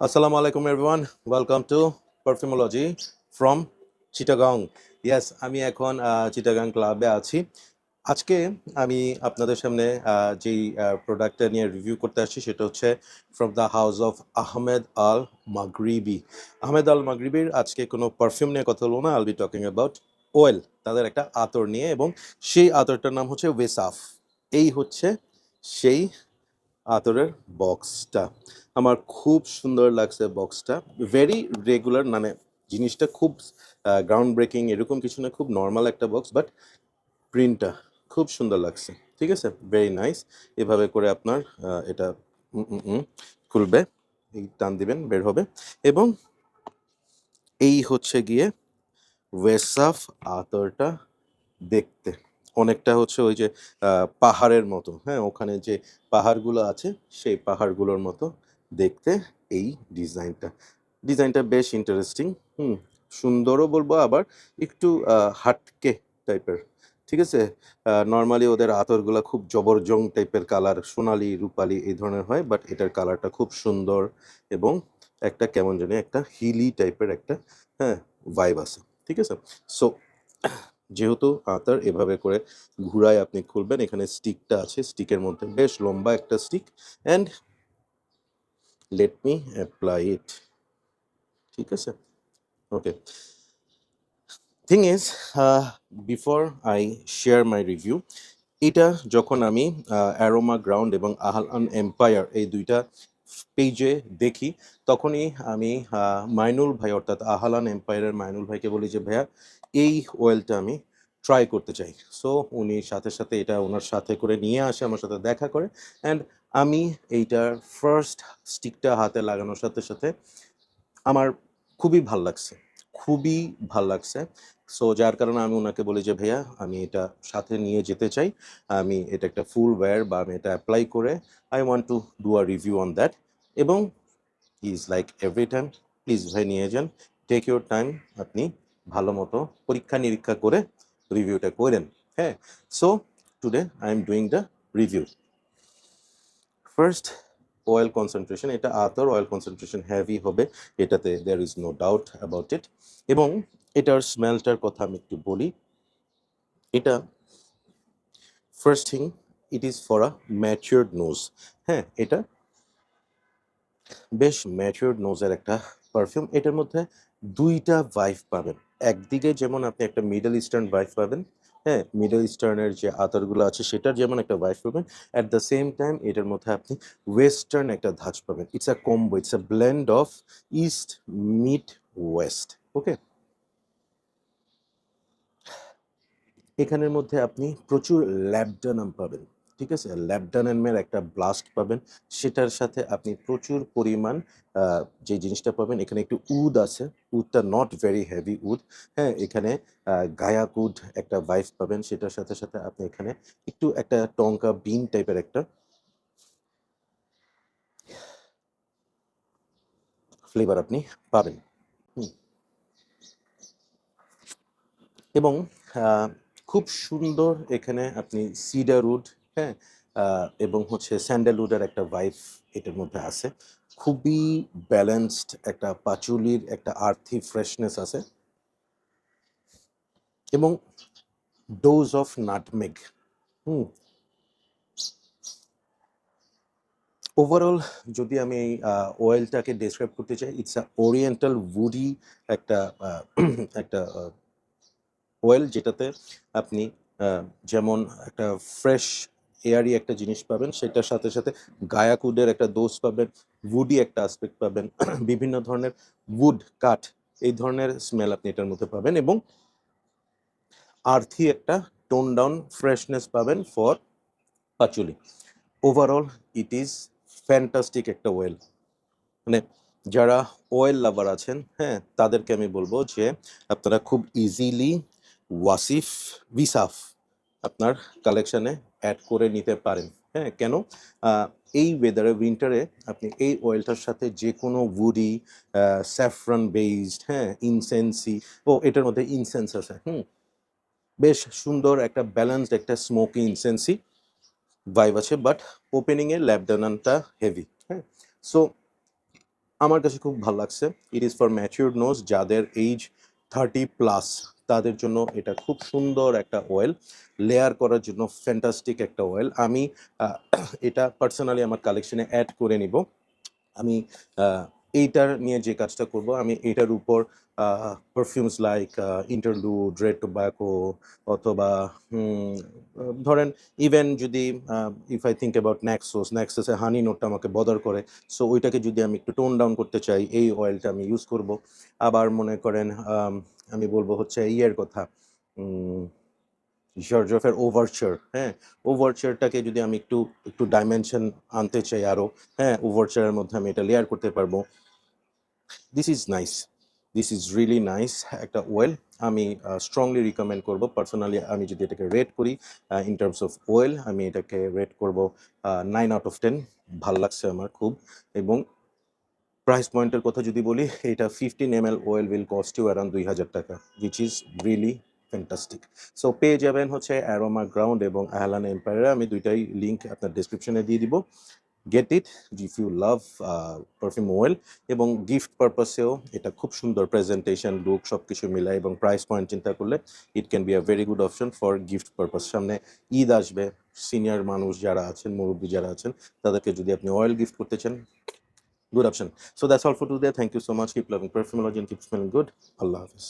Assalamu alaikum everyone. Welcome to Perfumology from Chittagong. Yes, আমি এখন চিটাগাং ক্লাবে আছি। আজকে আমি আপনাদের সামনে যেই প্রোডাক্টটা নিয়ে রিভিউ করতে আসছি সেটা হচ্ছে from the house of Ahmed Al Maghribi. Ahmed Al মাগরিবির আজকে কোনো পারফিউম নিয়ে কথা বলবো না, I'll be talking about oil, তাদের একটা আতর নিয়ে, এবং সেই আতরটার নাম হচ্ছে ওয়েসাফ। এই হচ্ছে সেই আতরের বক্সটা। আমার খুব সুন্দর লাগছে বক্সটা, ভেরি রেগুলার, মানে জিনিসটা খুব গ্রাউন্ড ব্রেকিং এরকম কিছু না, খুব নর্মাল একটা বক্স, বাট প্রিন্টটা খুব সুন্দর লাগছে। ঠিক আছে, ভেরি নাইস। এভাবে করে আপনার এটা খুলবে, এই টান দিবেন বের হবে, এবং এই হচ্ছে গিয়ে ওয়েসাফ আতরটা। দেখতে অনেকটা হচ্ছে ওই যে পাহাড়ের মতো, হ্যাঁ, ওখানে যে পাহাড়গুলো আছে সেই পাহাড়গুলোর মতো দেখতে এই ডিজাইনটা। ডিজাইনটা বেশ ইন্টারেস্টিং, সুন্দরও বলবো, আবার একটু হাটকে টাইপের। ঠিক আছে, নর্মালি ওদের আতরগুলো খুব জবরজং টাইপের কালার, সোনালি রূপালি এই ধরনের হয়, বাট এটার কালারটা খুব সুন্দর, এবং একটা কেমন জানি একটা হিলি টাইপের একটা, হ্যাঁ, ভাইব আছে। ঠিক আছে, সো যেহেতু আতার এভাবে করে ঘুরায় আপনি খুলবেন, এখানে স্টিকটা আছে, স্টিকের মধ্যে বেশ লম্বা একটা stick, and let me apply it. ঠিক আছে, okay. Thing is, before I share my review, এটা যখন আমি অ্যারোমা গ্রাউন্ড এবং আহলান এম্পায়ার এই দুইটা পেজে দেখি, তখনই আমি মাইনুল ভাই, অর্থাৎ আহলান এম্পায়ারের মাইনুল ভাইকে বলি যে ভাইয়া এই অয়েলটা আমি ট্রাই করতে চাই। সো উনি সাথে সাথে এটা ওনার সাথে করে নিয়ে আসে, আমার সাথে দেখা করে, অ্যান্ড আমি এইটার ফার্স্ট স্টিকটা হাতে লাগানোর সাথে সাথে আমার খুবই ভাল লাগছে, খুবই ভাল লাগছে। সো যার কারণে আমি ওনাকে বলি যে ভাইয়া আমি এটা সাথে নিয়ে যেতে চাই, আমি এটা একটা ফুল ওয়্যার বা আমি এটা অ্যাপ্লাই করে I want to do a review on that. এবং he is like every time, please ভাই নিয়ে যান, টেক ইউর টাইম, আপনি ভালো মতো পরীক্ষা নিরীক্ষা করে রিভিউটা করেন। হ্যাঁ, so today I am doing the review. First, oil concentration, এটা আতর অয়েল কনসেন্ট্রেশন হেভি হবে, এটাতে there is no doubt about it. এবং এটার স্মেলটার কথা আমি একটু বলি। এটা first thing, it is for a matured nose. হ্যাঁ, এটা বেশ ম্যাচিওরড নোজের একটা পারফিউম। এটার মধ্যে দুইটা ভাইব পাবেন। একদিকে যেমন আপনি একটা মিডল ইস্টার্ন ভাইব পাবেন, হ্যাঁ, মিডল ইস্টার্নের যে আতরগুলো আছে সেটার যেমন একটা ভাইব পাবেন, অ্যাট দ্য সেম টাইম এটার মধ্যে আপনি ওয়েস্টার্ন একটা ধাঁচ পাবেন। It's a combo, it's a blend of east meet west. Okay, এখানের মধ্যে আপনি প্রচুর ল্যাবডানাম পাবেন। ঠিক আছে, ল্যাবডানামের একটা ব্লাস্ট পাবেন, সেটার সাথে আপনি প্রচুর পরিমাণ যে জিনিসটা পাবেন, এখানে একটু উড আছে, উডটা নট ভেরি হেভি উড। হ্যাঁ, এখানে গায়াক উড একটা ভাইব পাবেন, সেটার সাথে সাথে আপনি এখানে একটু একটা টঙ্কা বিন টাইপের একটা ফ্লেভার আপনি পাবেন। হুম, এবং খুব সুন্দর এখানে আপনি সিডার উড, হ্যাঁ, এবং হচ্ছে স্যান্ডেলউডের একটা ভাইব এটার মধ্যে আছে। খুবই ব্যালেন্সড একটা পাচুলির একটা আর্থি ফ্রেশনেস আছে, এবং dose of nutmeg. Hmm, overall যদি আমি এই অয়েলটাকে ডেসক্রাইব করতে চাই, ইটস আ ওরিয়েন্টাল উডি একটা একটা অয়েল, যেটাতে আপনি যেমন একটা ফ্রেশ এয়ারি একটা জিনিস পাবেন, সেটার সাথে সাথে গায়াক উডের একটা ডোজ পাবেন, উডি একটা আসপেক্ট পাবেন, বিভিন্ন ধরনের উড কাঠ এই ধরনের স্মেল আপনি এটার মধ্যে পাবেন, এবং আর্থি একটা টোন ডাউন ফ্রেশনেস পাবেন for পাচুলি। Overall it is fantastic একটা অয়েল। মানে যারা অয়েল লাভার আছেন, হ্যাঁ, তাদেরকে আমি বলবো যে আপনারা খুব ইজিলি ওয়াসিফ উইসাফ আপনার কালেকশানে অ্যাড করে নিতে পারেন। হ্যাঁ, কেন? আহ, এই ওয়েদারে উইন্টারে আপনি এই অয়েলটার সাথে যে কোনো উডি, স্যাফরন বেসড, হ্যাঁ, ইনসেন্সি, ও এটার মধ্যে ইনসেন্স আছে, বেশ সুন্দর একটা ব্যালেন্সড একটা স্মোকি ইনসেন্সি ভাইব আছে, বাট ওপেনিংয়ে ল্যাবডানানটা হেভি। হ্যাঁ, সো আমার কাছে খুব ভালো লাগছে। It is for matured nose, যাদের এইজ 30+ তাদের জন্য এটা খুব সুন্দর একটা অয়েল। লেয়ার করার জন্য ফ্যান্টাস্টিক একটা অয়েল। আমি আহ, এটা পার্সোনালি আমার কালেকশনে অ্যাড করে নিব। আমি আহ, এইটার নিয়ে যে কাজটা করব, আমি এটার উপর পারফিউমস লাইক ইন্টারলুড, রেড টোব্যাকো, অথবা ধরেন ইভেন যদি ইফ আই থিঙ্ক অ্যাবাউট নেক্সাসে হানি নোটটা আমাকে বদার করে, সো ওইটাকে যদি আমি একটু টোন ডাউন করতে চাই, এই অয়েলটা আমি ইউজ করব। আবার মনে করেন আমি বলবো হচ্ছে ইয়ের কথা, জর্জফের ওভারচার, হ্যাঁ, ওভারচারটাকে যদি আমি একটু একটু ডাইমেনশন আনতে চাই আরও, হ্যাঁ, ওভারচারের মধ্যে আমি এটা লেয়ার করতে পারবো। This is nice, this is really nice একটা ওয়েল। আমি স্ট্রংলি রিকমেন্ড করব। পার্সোনালি আমি যদি এটাকে রেট করি ইন টার্মস অফ ওয়েল, আমি এটাকে রেট করব 9 out of 10। ভাল লাগছে আমার খুব। এবং প্রাইস পয়েন্টের কথা যদি বলি, এটা 15 ml oil will cost you around 2000 টাকা, which is really fantastic. So পেয়ে যাবেন হচ্ছে অ্যারোমা গ্রাউন্ড এবং আহলান এম্পায়ারে। আমি দুইটাই লিঙ্ক আপনার ডিসক্রিপশনে দিয়ে দিব। Get it if you love perfume oil. এবং গিফট পারপাসেও এটা খুব সুন্দর, প্রেজেন্টেশন, লুক সব কিছু মিলায়, এবং প্রাইস পয়েন্ট চিন্তা করলে it can be a very good option for gift purpose. সামনে ঈদ আসবে, সিনিয়র মানুষ যারা আছেন, মুরব্বী যারা আছেন, তাদেরকে যদি আপনি অয়েল গিফট করতে চান, good option. So that's all for today. Thank you so much. Keep loving perfumology and keep smelling good. Allah Hafiz.